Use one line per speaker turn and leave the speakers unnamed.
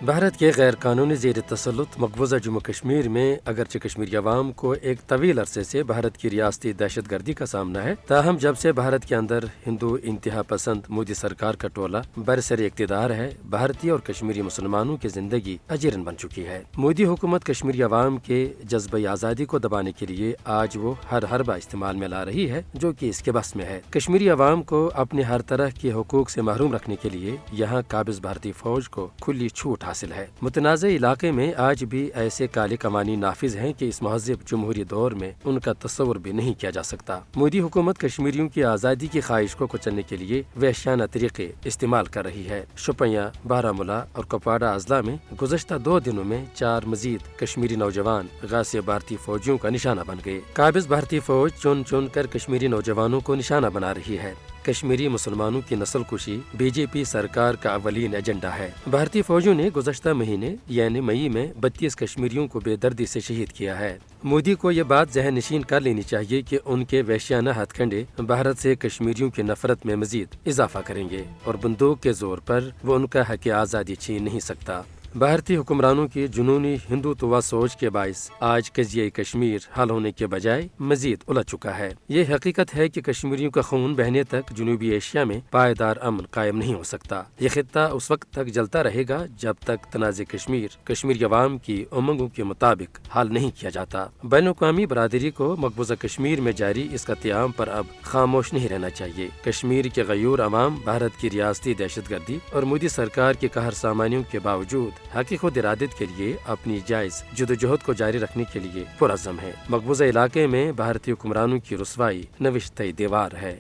بھارت کے غیر قانونی زیر تسلط مقبوضہ جموں کشمیر میں اگرچہ کشمیری عوام کو ایک طویل عرصے سے بھارت کی ریاستی دہشت گردی کا سامنا ہے، تاہم جب سے بھارت کے اندر ہندو انتہا پسند مودی سرکار کا ٹولہ برسر اقتدار ہے، بھارتی اور کشمیری مسلمانوں کی زندگی اجیرن بن چکی ہے۔ مودی حکومت کشمیری عوام کے جذبہ آزادی کو دبانے کے لیے آج وہ ہر حربہ استعمال میں لا رہی ہے جو کہ اس کے بس میں ہے۔ کشمیری عوام کو اپنے ہر طرح کے حقوق سے محروم رکھنے کے لیے یہاں قابض بھارتی فوج کو کھلی چھوٹ حاصل ہے۔ متنازع علاقے میں آج بھی ایسے کالے قوانین نافذ ہیں کہ اس مہذب جمہوری دور میں ان کا تصور بھی نہیں کیا جا سکتا۔ مودی حکومت کشمیریوں کی آزادی کی خواہش کو کچلنے کے لیے وحشیانہ طریقے استعمال کر رہی ہے۔ شوپیاں، بارہمولہ اور کپواڑہ اضلاع میں گزشتہ 2 دنوں میں 4 مزید کشمیری نوجوان غاصب بھارتی فوجیوں کا نشانہ بن گئے۔ قابض بھارتی فوج چن چن کر کشمیری نوجوانوں کو نشانہ بنا رہی ہے۔ کشمیری مسلمانوں کی نسل کشی بی جے پی سرکار کا اولین ایجنڈا ہے۔ بھارتی فوجوں نے گزشتہ مہینے یعنی مئی میں 32 کشمیریوں کو بے دردی سے شہید کیا ہے۔ مودی کو یہ بات ذہن نشین کر لینی چاہیے کہ ان کے وحشیانہ ہتھ کنڈے بھارت سے کشمیریوں کی نفرت میں مزید اضافہ کریں گے اور بندوق کے زور پر وہ ان کا حق آزادی چھین نہیں سکتا۔ بھارتی حکمرانوں کی جنونی ہندوتوا سوچ کے باعث آج قضیہ کشمیر حل ہونے کے بجائے مزید الجھ چکا ہے۔ یہ حقیقت ہے کہ کشمیریوں کا خون بہنے تک جنوبی ایشیا میں پائیدار امن قائم نہیں ہو سکتا۔ یہ خطہ اس وقت تک جلتا رہے گا جب تک تنازع کشمیر کشمیری عوام کی امنگوں کے مطابق حل نہیں کیا جاتا۔ بین الاقوامی برادری کو مقبوضہ کشمیر میں جاری اس قتل پر اب خاموش نہیں رہنا چاہیے۔ کشمیر کے غیور عوام بھارت کی ریاستی دہشت گردی اور مودی سرکار کے قہر سامانیوں کے باوجود حقیقی خود ارادت کے لیے اپنی جائز جدوجہد کو جاری رکھنے کے لیے پرعزم ہے۔ مقبوضہ علاقے میں بھارتی حکمرانوں کی رسوائی نوشتہ دیوار ہے۔